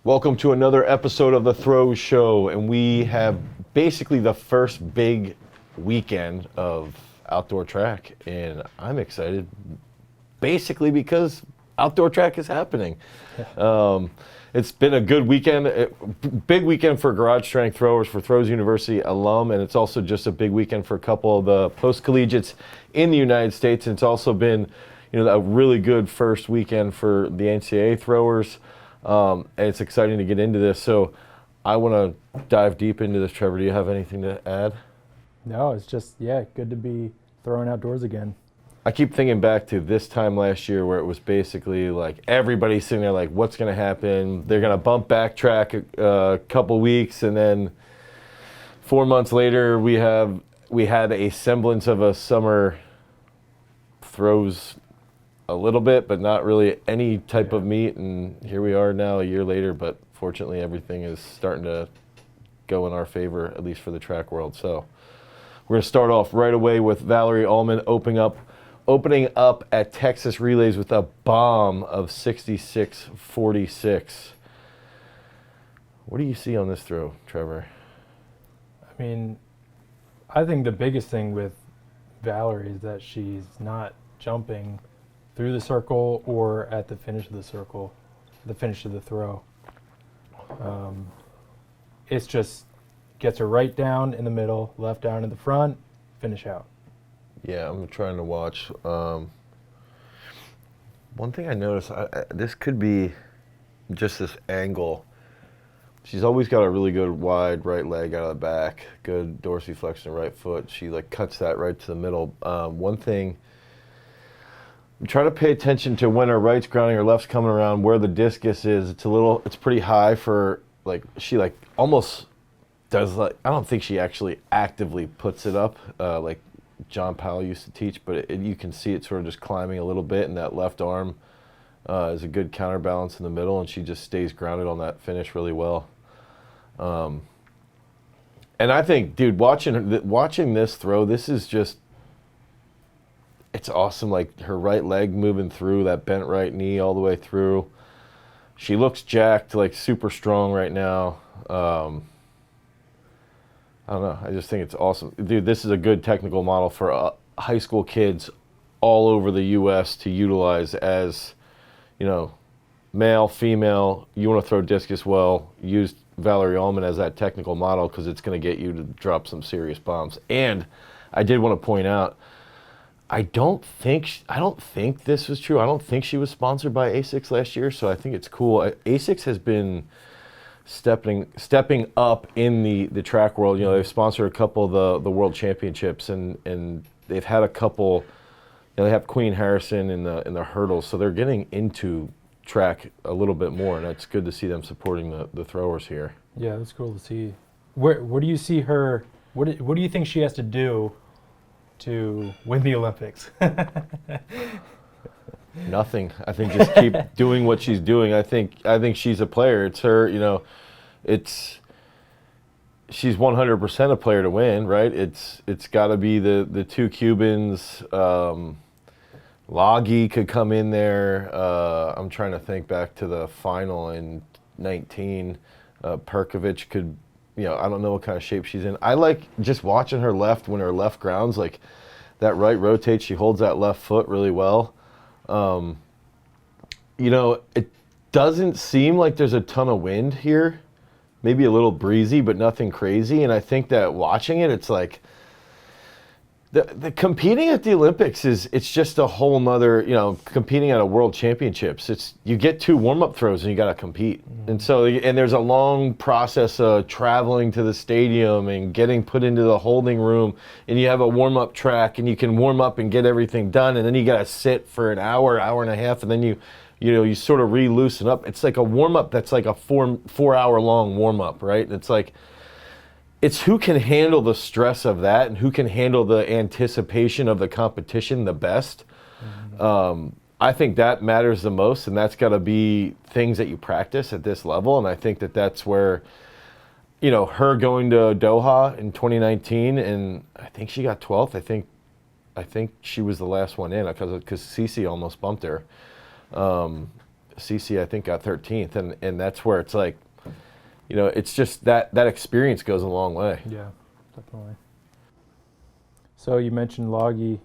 Welcome to another episode of the Throw Show, and we have basically the first big weekend of outdoor track, and I'm excited basically because outdoor track is happening. It's been a good weekend, big weekend for garage strength throwers, for Throws University alum, and it's also just a big weekend for a couple of the post-collegiates in the United States. And it's also been, a really good first weekend for the NCAA throwers. And it's exciting to get into this. So I want to dive deep into this. Trevor, do you have anything to add? No, it's just, good to be throwing outdoors again. I keep thinking back to this time last year where it was basically like everybody's sitting there like, what's going to happen? They're going to bump backtrack a couple weeks, and then 4 months later we had a semblance of a summer throws a little bit, but not really any type of meet, and here we are now a year later, but fortunately everything is starting to go in our favor, at least for the track world. So we're going to start off right away with Valarie Allman opening up at Texas Relays with a bomb of 66.46. What do you see on this throw, Trevor? I mean, I think the biggest thing with Valarie is that she's not jumping through the circle or at the finish of the circle, the finish of the throw. It's just gets her right down in the middle, left down in the front, finish out. Yeah, I'm trying to watch. One thing I noticed, this could be just this angle. She's always got a really good wide right leg out of the back, good dorsiflexion right foot. She cuts that right to the middle. One thing, try to pay attention to when her right's grounding, her left's coming around, where the discus is. It's pretty high for, she almost does, I don't think she actually actively puts it up, like John Powell used to teach, but you can see it sort of just climbing a little bit, and that left arm is a good counterbalance in the middle, and she just stays grounded on that finish really well. And I think, dude, watching this throw, this is just, it's awesome. Like her right leg moving through that bent right knee all the way through. She looks jacked, super strong right now. I don't know. I just think it's awesome. Dude, this is a good technical model for high school kids all over the U.S. to utilize as, male, female. You want to throw discus well, use Valarie Allman as that technical model because it's going to get you to drop some serious bombs. And I did want to point out, I don't think this was true. I don't think she was sponsored by ASICS last year, so I think it's cool. ASICS has been stepping up in the track world. They've sponsored a couple of the world championships, and they've had a couple. They have Queen Harrison in the hurdles, so they're getting into track a little bit more, and it's good to see them supporting the throwers here. Yeah, that's cool to see. What do you see her? What do you think she has to do to win the Olympics? Nothing. I think just keep doing what she's doing. I think she's a player. It's her, she's 100% a player to win, right? It's got to be the two Cubans. Loggy could come in there. I'm trying to think back to the final in 19. Perkovic could, I don't know what kind of shape she's in. I like just watching her left when her left grounds, that right rotates. She holds that left foot really well. It doesn't seem like there's a ton of wind here. Maybe a little breezy, but nothing crazy. And I think that watching it, it's like the competing at the Olympics it's just a whole nother, competing at a world championships. It's, you get 2 warm-up throws and you got to compete. Mm-hmm. And there's a long process of traveling to the stadium and getting put into the holding room, and you have a warm-up track and you can warm up and get everything done, and then you got to sit for an hour and a half, and then you sort of re-loosen up. It's like a warm-up that's like a 4-hour long warm-up, right? It's who can handle the stress of that and who can handle the anticipation of the competition the best. Mm-hmm. I think that matters the most, and that's got to be things that you practice at this level. And I think that's where, her going to Doha in 2019, and I think she got 12th. I think she was the last one in because Cece almost bumped her. Cece, I think, got 13th, and that's where it's like, it's just that experience goes a long way. Yeah, definitely. So you mentioned Loggy.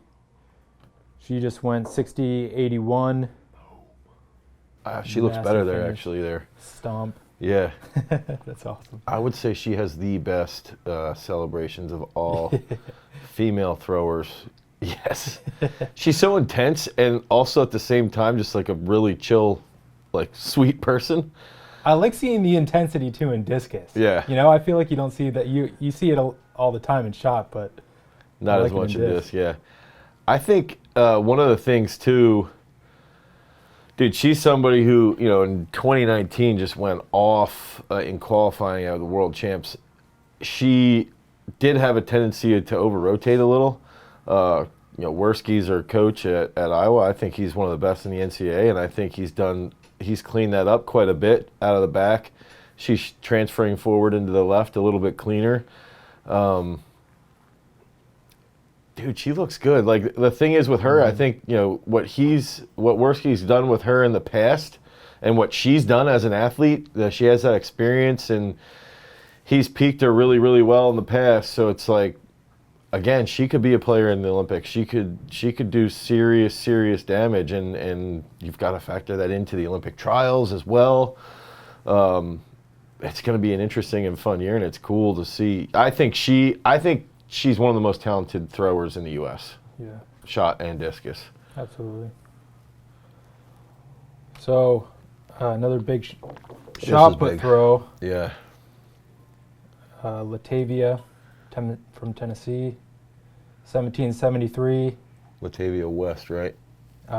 She just went 60-81. She looks Massive better there, finish. actually, there. Stomp. Yeah. That's awesome. I would say she has the best celebrations of all female throwers. Yes. She's so intense and also at the same time just like a really chill, like sweet person. I like seeing the intensity too in discus. Yeah. I feel like you don't see that. You see it all the time in shot, but Not I as like it much in in disc. this, yeah. I think one of the things too, dude, she's somebody who, in 2019 just went off in qualifying out of the world champs. She did have a tendency to over-rotate a little. Worski's her coach at Iowa. I think he's one of the best in the NCAA, and I think he's cleaned that up quite a bit out of the back. She's transferring forward into the left a little bit cleaner. Dude, she looks good. Like, the thing is with her, I think, what Worski's done with her in the past and what she's done as an athlete, she has that experience, and he's peaked her really, really well in the past. So it's like, again, she could be a player in the Olympics. She could do serious, serious damage, and you've got to factor that into the Olympic trials as well. It's going to be an interesting and fun year, and it's cool to see. I think she's one of the most talented throwers in the U.S. Yeah, Shot and discus. absolutely. So another big is shot put big. throw. Yeah. Latavia from Tennessee, 1773. Latavia West, right?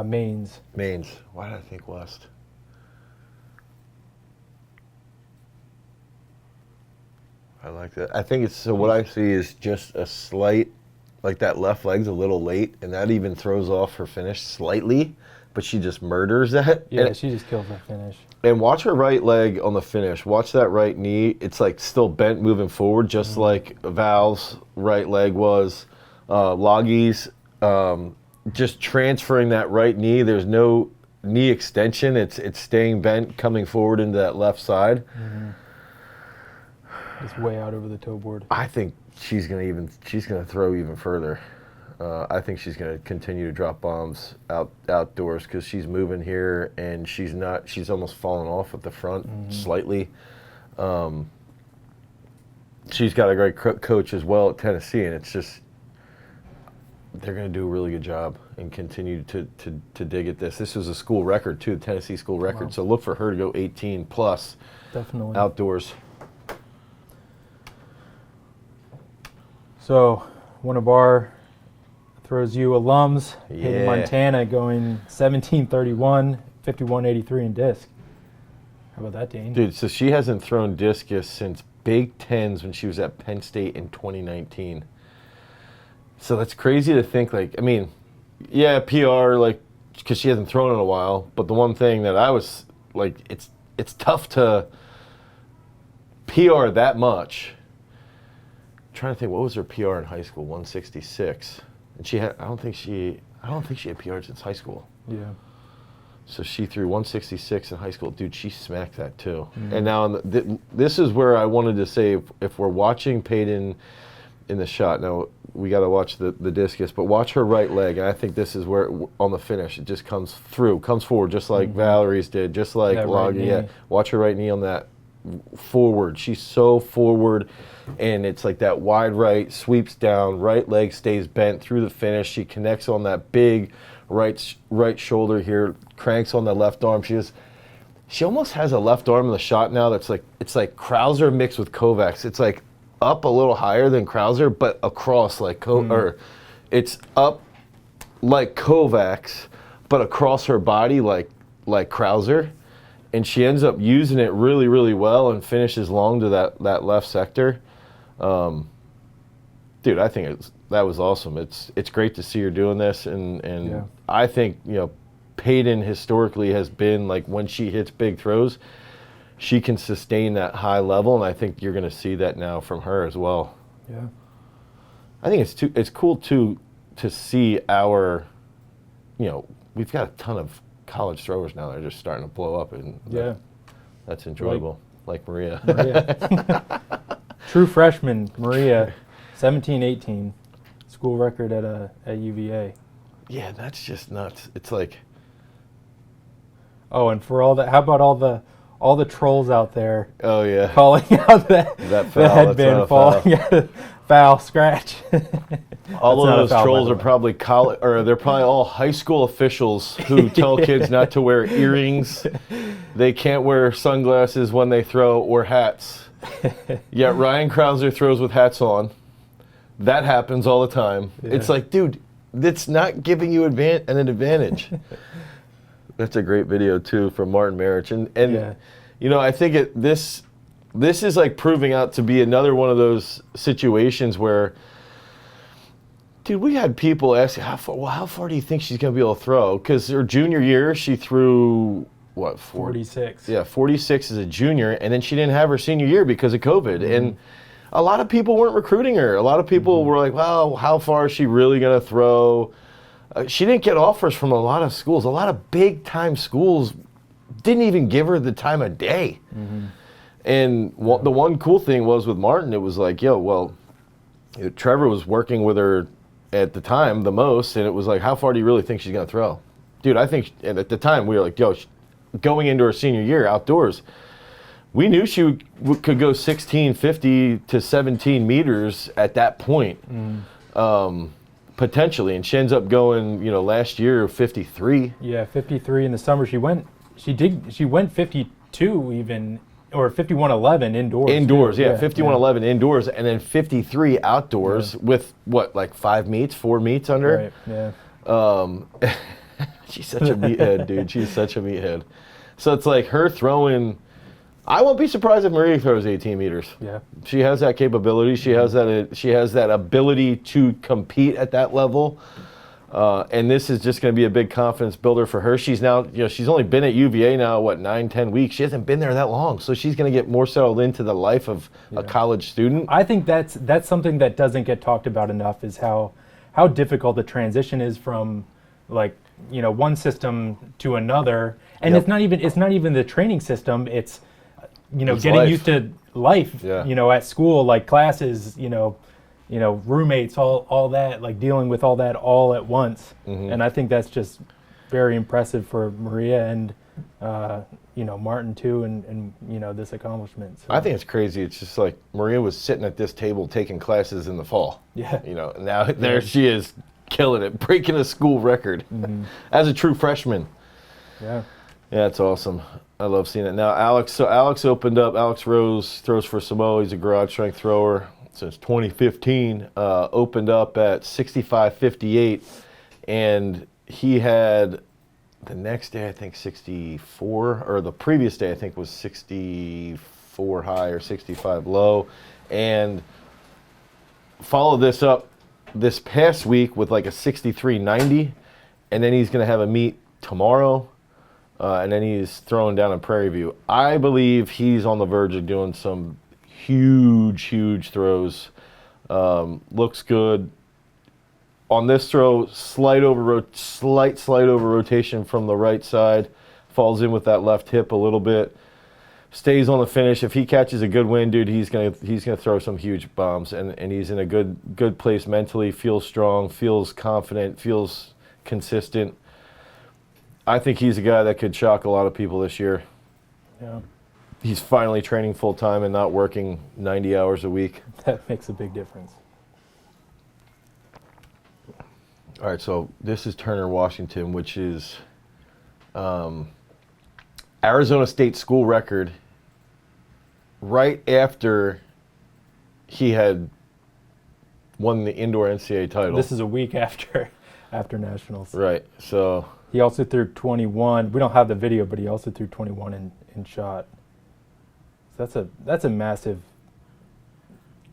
Mains. Mains. Why did I think West? I like that. I think what I see is just a slight, like that left leg's a little late, and that even throws off her finish slightly, but she just murders that. Yeah, she just kills that finish. And watch her right leg on the finish. Watch that right knee. It's like still bent moving forward, just like Val's right leg was. Loggy's just transferring that right knee. There's no knee extension. It's staying bent, coming forward into that left side. Mm-hmm. It's way out over the toe board. I think she's gonna throw even further. I think she's gonna continue to drop bombs outdoors because she's moving here and she's almost fallen off at the front slightly. She's got a great coach as well at Tennessee, and it's just they're gonna do a really good job and continue to dig at this. This was a school record too, the Tennessee school record. Wow. So look for her to go 18 plus Definitely. outdoors. So one of our Throws U alums hitting Yeah. Montana going 1731, 5183 in disc. How about that, Dane? Dude, so she hasn't thrown discus since Big Tens when she was at Penn State in 2019. So that's crazy to think, like, I mean, yeah, PR, like, because she hasn't thrown in a while. But the one thing that I was, like, it's tough to PR that much. I'm trying to think, what was her PR in high school? 166. And she had, I don't think she had PR'd since high school. Yeah. So she threw 166 in high school. Dude, she smacked that too. Mhm. And now this is where I wanted to say, if we're watching Peyton in the shot, now we got to watch the discus, but watch her right leg. And I think this is where, on the finish, it just comes forward, just like Valarie's did, just like That right Loggy. knee. Yeah, watch her right knee on that forward. She's so forward, and it's like that wide right, sweeps down, right leg stays bent through the finish. She connects on that big right shoulder here, cranks on the left arm. She almost has a left arm in the shot now that's like, it's like Krauser mixed with Kovacs. It's like up a little higher than Krauser, but across like or it's up like Kovacs, but across her body like Krauser. And she ends up using it really, really well and finishes long to that left sector. Dude, I think that was awesome. It's great to see her doing this, and Yeah. I think, Peyton historically has been like, when she hits big throws, she can sustain that high level, and I think you're going to see that now from her as well. Yeah. I think it's cool too to see our, we've got a ton of college throwers now, they're just starting to blow up, and Yeah. that's enjoyable. Like Maria. True freshman, Maria, 17-18, school record at UVA. Yeah, that's just nuts. It's like, Oh, and for all that, how about all the trolls out there oh yeah, calling out that foul, the headband falling out of foul scratch. all That's not a of those foul, by trolls the are way. probably college, or they're probably all high school officials who tell kids not to wear earrings. They can't wear sunglasses when they throw, or hats. Yet Ryan Krauser throws with hats on. That happens all the time. Yeah. It's like, dude, that's not giving you an advantage. That's a great video too from Martin Marich, and Yeah. you know, I think this is like proving out to be another one of those situations where, dude, we had people asking how far do you think she's going to be able to throw? Because her junior year she threw what 46. Yeah, 46 as a junior, and then she didn't have her senior year because of COVID. And a lot of people weren't recruiting her. A lot of people were like, well, how far is she really going to throw? She didn't get offers from a lot of schools. A lot of big-time schools didn't even give her the time of day. And the one cool thing was with Martin, it was like, Trevor was working with her at the time the most, and it was like, how far do you really think she's going to throw? Dude, I think, and at the time, we were like, going into her senior year outdoors, we knew she could go 1650 to 17 meters at that point, potentially. And she ends up going, last year 53. Yeah, 53 in the summer. She went 52 even, or 51.11 indoors. Indoors, too. yeah, 51.11 indoors, and then 53 outdoors with like 4 meets under. Right. Yeah. She's such a meathead, dude. She's such a meathead. So it's like her throwing. I won't be surprised if Maria throws 18 meters. Yeah. She has that capability. She has that ability to compete at that level. And this is just going to be a big confidence builder for her. She's now, she's only been at UVA now, 9-10 weeks. She hasn't been there that long, so she's going to get more settled into the life of a college student. I think that's something that doesn't get talked about enough, is how difficult the transition is from one system to another. And Yep. it's not even the training system. It's It's getting life. used to life. Yeah. At school, like classes. Roommates, all that, like dealing with all that all at once. And I think that's just very impressive for Maria and Martin too, and this accomplishment. So, I think it's crazy. It's just like Maria was sitting at this table taking classes in the fall. Yeah. And now there she is, killing it, breaking a school record as a true freshman. Yeah. Yeah, it's awesome. I love seeing it. Now, Alex opened up. Alex Rose throws for Samoa. He's a garage strength thrower since 2015. Opened up at 65.58, and he had the next day, I think, 64, or the previous day, I think, was 64 high or 65 low, and followed this up this past week with like a 63.90, and then he's going to have a meet tomorrow. And then he's throwing down in Prairie View. I believe he's on the verge of doing some huge throws. Looks good. On this throw, slight over rotation from the right side. Falls in with that left hip a little bit. Stays on the finish. If he catches a good wind, dude, he's gonna throw some huge bombs. And he's in a good place mentally. Feels strong. Feels confident. Feels consistent. I think he's a guy that could shock a lot of people this year. Yeah. He's finally training full time and not working 90 hours a week. That makes a big difference. All right, so this is Turner, Washington, which is Arizona State school record right after he had won the indoor NCAA title. This is a week after nationals. Right, so He also threw 21. We don't have the video, but he also threw 21 in shot. So that's a massive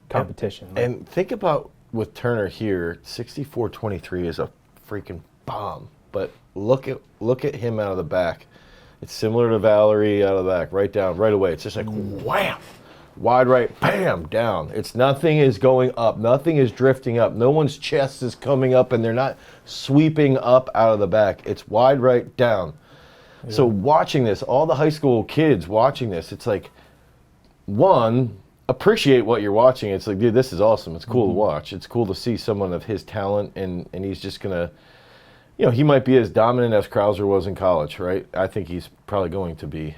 competition. And think about with Turner here, 64.23 is a freaking bomb. But look at him out of the back. It's similar to Valarie out of the back, right down, right away. It's just like wham, wide right, bam, down. Nothing is going up, nothing is drifting up. No one's chest is coming up, and they're not sweeping up out of the back. It's wide right, down. So watching this, all the high school kids watching this, it's like, one, appreciate what you're watching. It's like, dude, this is awesome. It's cool to watch. It's cool to see someone of his talent, and he's just going to, he might be as dominant as Krauser was in college, right? I think he's probably going to be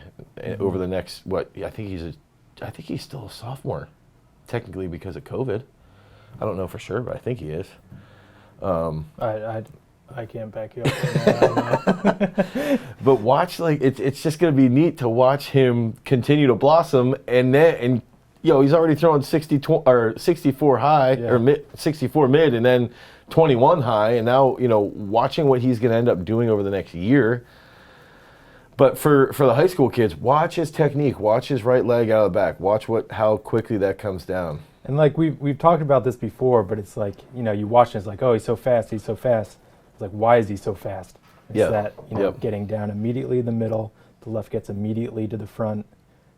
over the next, I think he's still a sophomore, technically because of COVID. I don't know for sure, but I think he is. I can't back you up on that. But watch, it's just going to be neat to watch him continue to blossom, and he's already throwing 64 high or 64 mid, and then 21 high, and now watching what he's going to end up doing over the next year. But for the high school kids, watch his technique, watch his right leg out of the back, watch how quickly that comes down. And we've talked about this before, but it's like, you watch and it's like, oh, he's so fast. It's like, why is he so fast? It's that, getting down immediately in the middle, the left gets immediately to the front,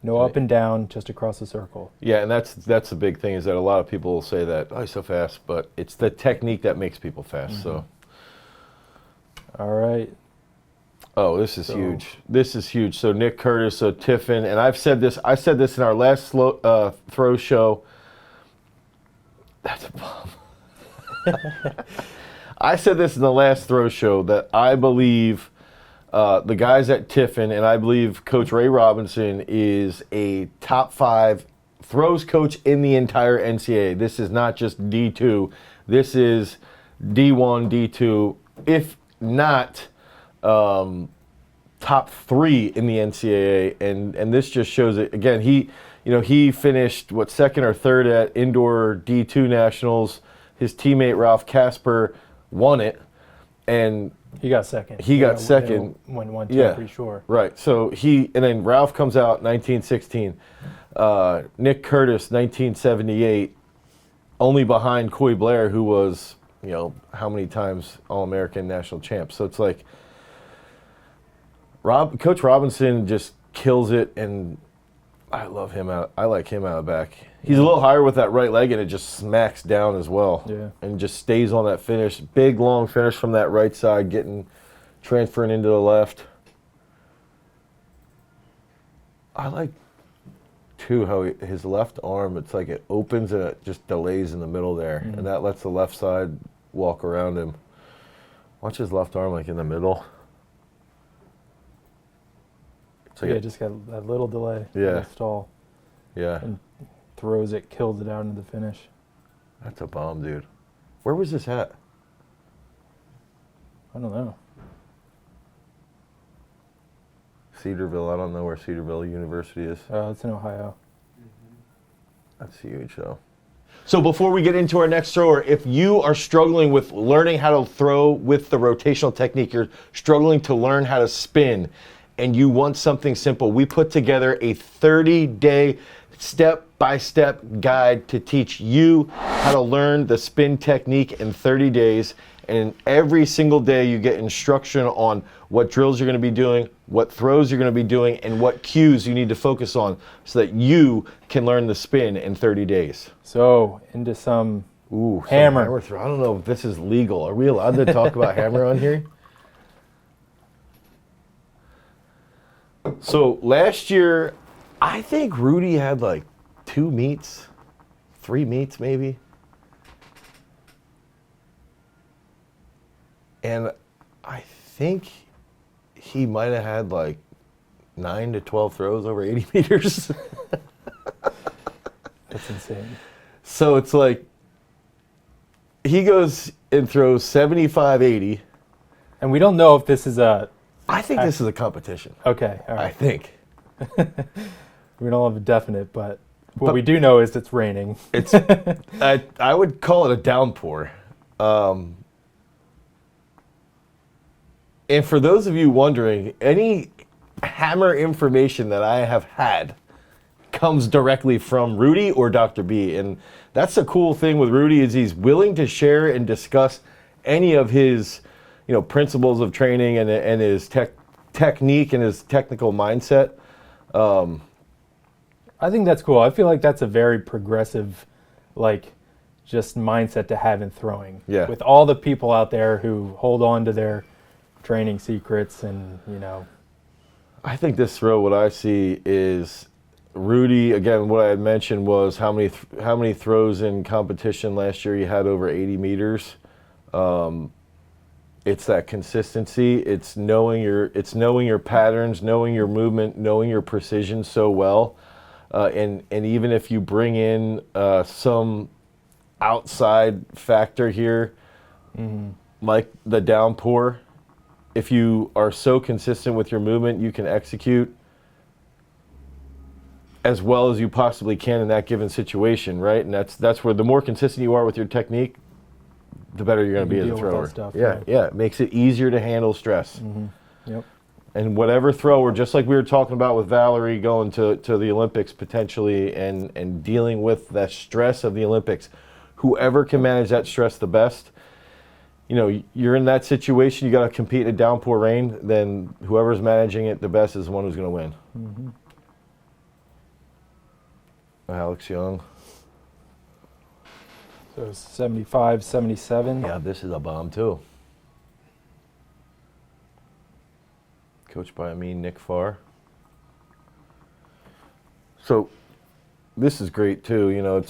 no up and down, just across the circle. Yeah, and that's the big thing, is that a lot of people will say that, oh, he's so fast, but it's the technique that makes people fast. So. All right. Oh, this is huge. This is huge. So Nick Curtis, so Tiffin, and I said this in our last throw show. That's a bomb. I said this in the last throw show that I believe the guys at Tiffin, and I believe Coach Ray Robinson is a top 5 throws coach in the entire NCAA. This is not just D2. This is D1, D2, if not top 3 in the NCAA. And this just shows it. Again, he finished, second or third at indoor D2 nationals. His teammate, Ralph Casper, won it. And he got second. Won 1, 2, I'm pretty sure. Right. So and then Ralph comes out 1916. Nick Curtis, 1978, only behind Coy Blair, who was, how many times All-American national champ. So it's like, Coach Robinson just kills it, and I love him I like him out of back. He's a little higher with that right leg, and it just smacks down as well. Yeah. And just stays on that finish. Big, long finish from that right side, transferring into the left. I like, too, how his left arm, it's like it opens and it just delays in the middle there. And that lets the left side walk around him. Watch his left arm, in the middle. Just got that little delay. Yeah. Stall. Yeah. And throws it, kills it out into the finish. That's a bomb, dude. Where was this at? I don't know. Cedarville. I don't know where Cedarville University is. It's in Ohio. That's huge, though. So before we get into our next thrower, if you are struggling with learning how to throw with the rotational technique, you're struggling to learn how to spin, and you want something simple, we put together a 30-day step-by-step guide to teach you how to learn the spin technique in 30 days. And every single day you get instruction on what drills you're going to be doing, what throws you're going to be doing, and what cues you need to focus on so that you can learn the spin in 30 days. So, into some hammer. Hammer throw. I don't know if this is legal. Are we allowed to talk about hammer on here? So last year, I think Rudy had 2 meets, 3 meets maybe. And I think he might have had 9 to 12 throws over 80 meters. That's insane. So it's he goes and throws 75, 80. And we don't know if this is I think this is a competition. Okay, all right. I think. We don't have a definite, but what we do know is it's raining. It's I would call it a downpour. And for those of you wondering, any hammer information that I have had comes directly from Rudy or Dr. B. And that's the cool thing with Rudy, is he's willing to share and discuss any of his principles of training and his technique and his technical mindset. I think that's cool. I feel like that's a very progressive, just mindset to have in throwing. Yeah. With all the people out there who hold on to their training secrets and, I think this throw, what I see is Rudy, again, what I had mentioned was how many throws in competition last year he had over 80 meters. It's that consistency. It's knowing your patterns, knowing your movement, knowing your precision so well. And even if you bring in some outside factor here, like the downpour, if you are so consistent with your movement, you can execute as well as you possibly can in that given situation, right? And that's where the more consistent you are with your technique, the better you're going to be as a thrower. Stuff, yeah, right. yeah, it makes it easier to handle stress. Yep. And whatever thrower, just like we were talking about with Valarie going to the Olympics potentially and dealing with the stress of the Olympics, whoever can manage that stress the best, you're in that situation, you got to compete in a downpour rain, then whoever's managing it the best is the one who's going to win. Alex Young. So 75, 77. Yeah, this is a bomb too. Coached by Nick Farr. So this is great too.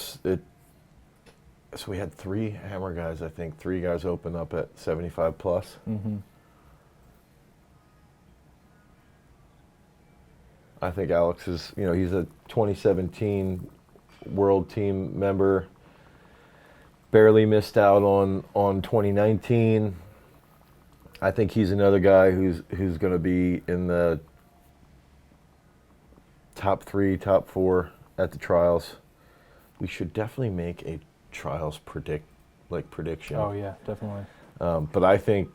So we had 3 hammer guys, I think. 3 guys open up at 75 plus. I think Alex is, he's a 2017 World Team member. Barely missed out on 2019. I think he's another guy who's going to be in the top 3, top 4 at the trials. We should definitely make a trials prediction. Oh yeah, definitely. But I think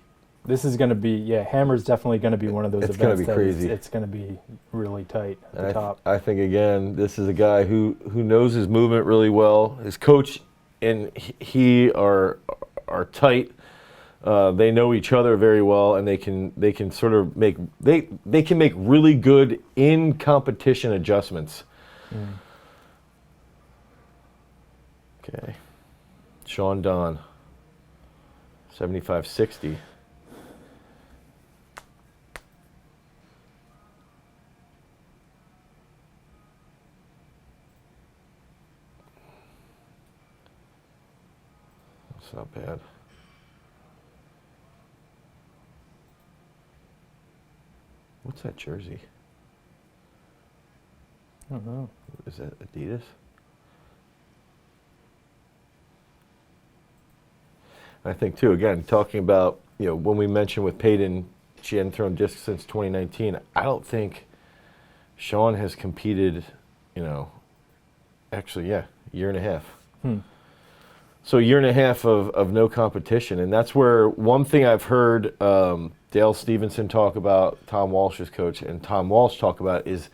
this is going to be, Hammer's definitely going to be one of those it's events. It's going to be crazy. It's going to be really tight at the top. I think, again, this is a guy who knows his movement really well. His coach and he are tight. They know each other very well, and they can sort of make they can make really good in competition adjustments. Okay, Sean Don, 75-60. That's not bad. What's that jersey? I don't know. Is that Adidas? I think too, again, talking about, when we mentioned with Peyton, she hadn't thrown discs since 2019. I don't think Sean has competed, actually, year and a half. So a year and a half of no competition. And that's where one thing I've heard Dale Stevenson talk about, Tom Walsh's coach, and Tom Walsh talk about is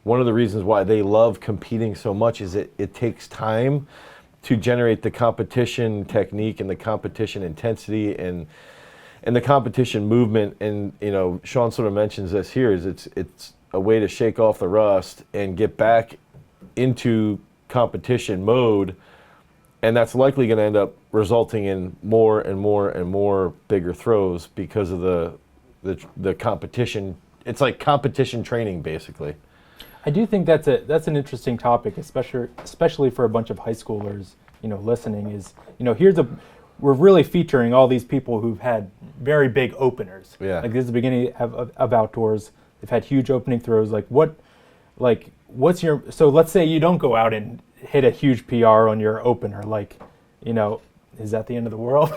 one of the reasons why they love competing so much is it takes time to generate the competition technique and the competition intensity and the competition movement. And, Sean sort of mentions this here is it's a way to shake off the rust and get back into competition mode. And that's likely going to end up resulting in more and more and more bigger throws because of the competition. It's like competition training, basically. I do think that's an interesting topic, especially for a bunch of high schoolers, listening. Is we're really featuring all these people who've had very big openers. Yeah. Like this is the beginning of outdoors. They've had huge opening throws. What's your? So let's say you don't go out and hit a huge PR on your opener. Is that the end of the world?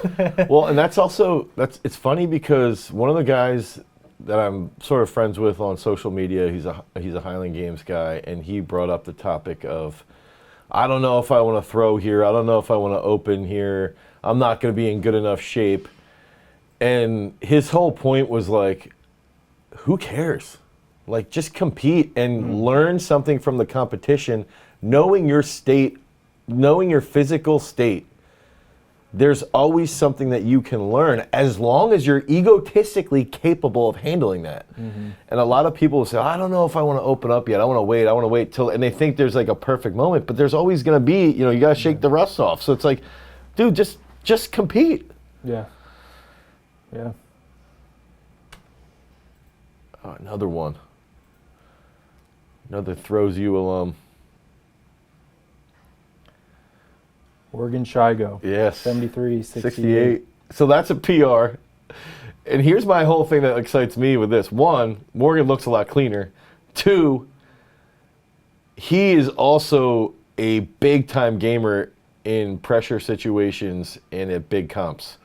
Well, and it's funny because one of the guys that I'm sort of friends with on social media, he's a Highland Games guy, and he brought up the topic of, I don't know if I want to throw here, I don't know if I want to open here, I'm not going to be in good enough shape. And his whole point was like, who cares? Like, just compete and learn something from the competition, knowing your state, knowing your physical state. There's always something that you can learn as long as you're egotistically capable of handling that. And a lot of people will say, I don't know if I want to open up yet. I want to wait till, and they think there's like a perfect moment, but there's always going to be, you got to shake the rust off. So it's like, dude, just compete. Yeah. Oh, another one. Another throws you alum. Oregon Shigo. Yes. 73-68. So that's a PR. And here's my whole thing that excites me with this. One, Morgan looks a lot cleaner. Two, he is also a big-time gamer in pressure situations and at big comps.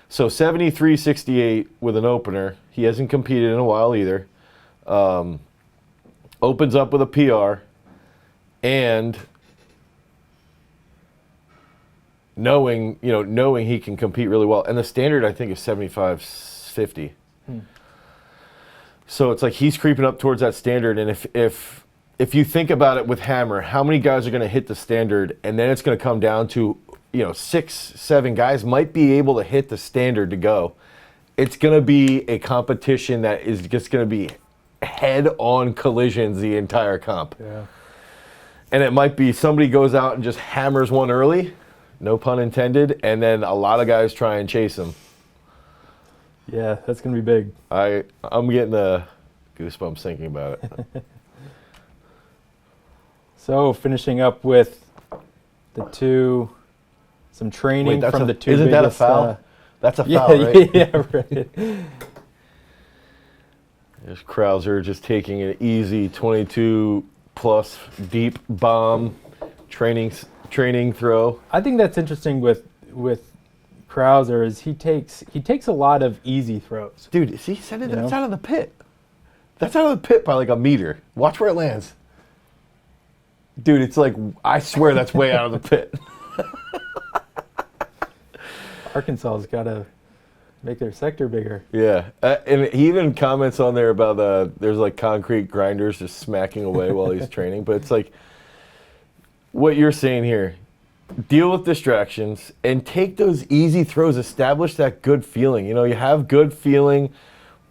So 73-68 with an opener. He hasn't competed in a while either. Opens up with a PR. And knowing he can compete really well. And the standard, I think, is 75-50. So it's like he's creeping up towards that standard. And if you think about it with Hammer, how many guys are going to hit the standard? And then it's going to come down to, 6, 7 guys might be able to hit the standard to go. It's going to be a competition that is just going to be head-on collisions the entire comp. Yeah. And it might be somebody goes out and just hammers one early, no pun intended, and then a lot of guys try and chase him. Yeah, that's going to be big. I'm getting the goosebumps thinking about it. So finishing up with some training from the two isn't biggest. That a foul? That's a foul, right? Yeah, right. There's Krauser just taking an easy 22-plus deep bomb training throw. I think that's interesting with Krauser is he takes a lot of easy throws. Dude, see, that's out of the pit. That's out of the pit by like a meter. Watch where it lands. Dude, it's like, I swear that's way out of the pit. Arkansas's got to make their sector bigger. Yeah, and he even comments on there about there's like concrete grinders just smacking away while he's training. But it's like, what you're saying here, deal with distractions and take those easy throws, establish that good feeling. You have good feeling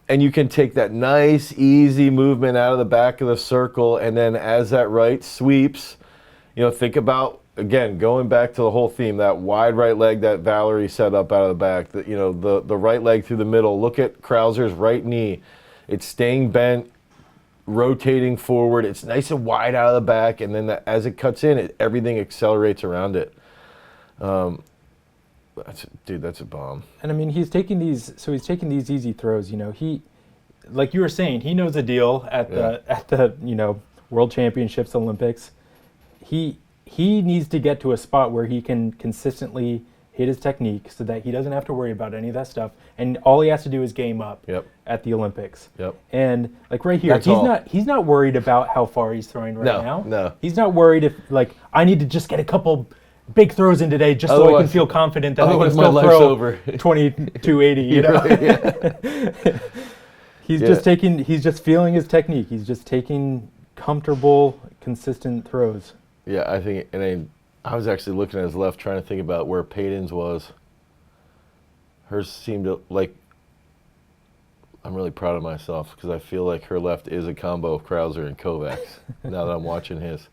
and you can take that nice, easy movement out of the back of the circle, and then as that right sweeps, think about, again, going back to the whole theme, that wide right leg that Valarie set up out of the back, the right leg through the middle. Look at Krauser's right knee. It's staying bent, rotating forward. It's nice and wide out of the back, and then as it cuts in, everything accelerates around it. That's a bomb. And I mean, he's taking these easy throws. He, like you were saying, he knows the deal at the World Championships, Olympics. He needs to get to a spot where he can consistently hit his technique, so that he doesn't have to worry about any of that stuff, and all he has to do is game up at the Olympics. Yep. And like right here, he's not worried about how far he's throwing now. No. He's not worried if I need to just get a couple big throws in today just so I can feel confident that I can still throw over 2280. He's just feeling his technique. He's just taking comfortable, consistent throws. Yeah, I think, and I was actually looking at his left, trying to think about where Payton's was. Hers seemed to, like, I'm really proud of myself because I feel like her left is a combo of Krauser and Kovacs now that I'm watching his.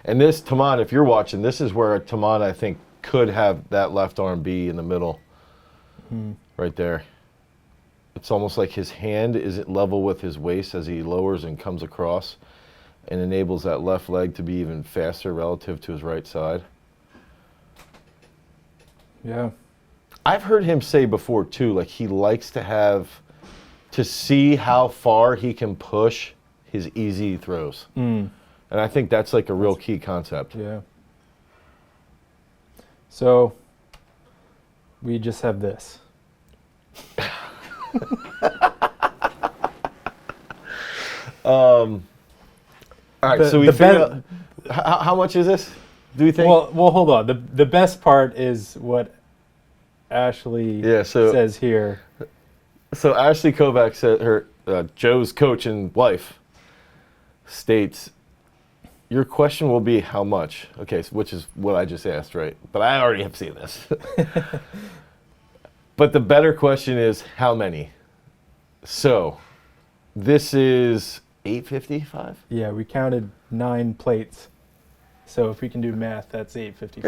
And this, Taman, if you're watching, this is where Taman, I think, could have that left arm be in the middle, right there. It's almost like his hand isn't level with his waist as he lowers and comes across, and enables that left leg to be even faster relative to his right side. Yeah. I've heard him say before, too, like he likes to see how far he can push his easy throws. And I think that's like a real key concept. Yeah. So we just have this. All right, so we figure out, how much is this, do you think? Well, hold on. The best part is what Ashley says here. So Ashley Kovacs said, her Joe's coach and wife, states, your question will be how much? Okay, so which is what I just asked, right? But I already have seen this. But the better question is how many? So this is 855? Yeah, we counted 9 plates. So if we can do math, that's 855.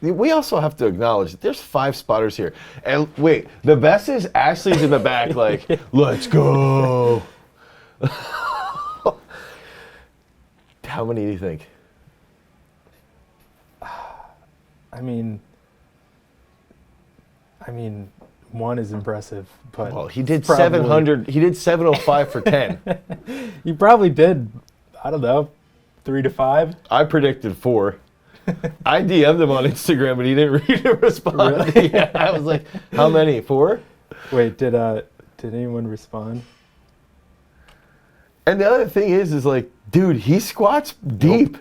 We also have to acknowledge that there's 5 spotters here. And wait, the best is Ashley's in the back like, let's go. many do you think? I mean, one is impressive, but Well, he did probably- 700. He did 705 for 10. You probably did, I don't know, 3 to 5. I predicted 4. I DM'd him on Instagram, but he didn't read a response. Really? Yeah, I was like, how many? 4? Wait, did anyone respond? And the other thing is like, dude, he squats deep.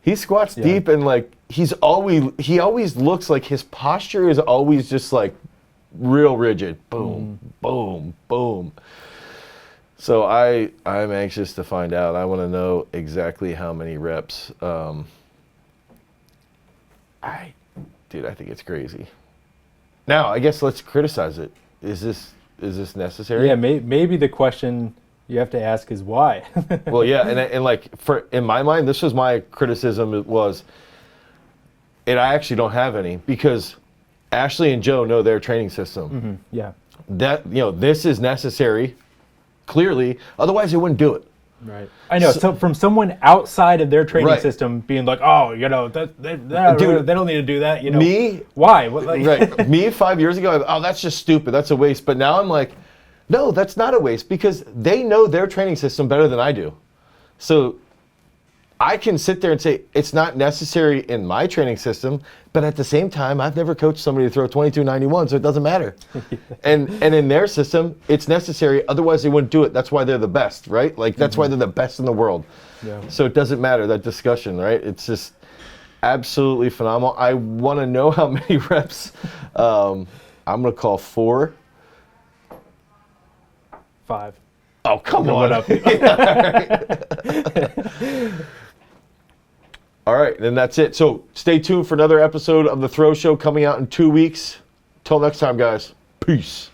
He squats deep, and like he always looks like his posture is always just like real rigid. Boom, boom, boom. So I'm anxious to find out. I want to know exactly how many reps. I think it's crazy. Now, I guess let's criticize it. Is this necessary? Yeah, maybe the question you have to ask is why. Well, yeah, and like in my mind, this was my criticism. And I actually don't have any because Ashley and Joe know their training system. Yeah. That this is necessary, clearly. Otherwise, they wouldn't do it. Right. I know. So from someone outside of their training Right. system being like, oh, they don't need to do that. Me? Why? What, like, Right. Me 5 years ago, that's just stupid. That's a waste. But now I'm like, no, that's not a waste because they know their training system better than I do. So I can sit there and say it's not necessary in my training system, but at the same time, I've never coached somebody to throw 2291, so it doesn't matter. And in their system, it's necessary. Otherwise, they wouldn't do it. That's why they're the best, right? Like that's why they're the best in the world. Yeah. So it doesn't matter, that discussion, right? It's just absolutely phenomenal. I want to know how many reps. I'm going to call 4. 5. Oh, come Going on. up. All right, then that's it. So stay tuned for another episode of The Throw Show coming out in 2 weeks. Till next time, guys. Peace.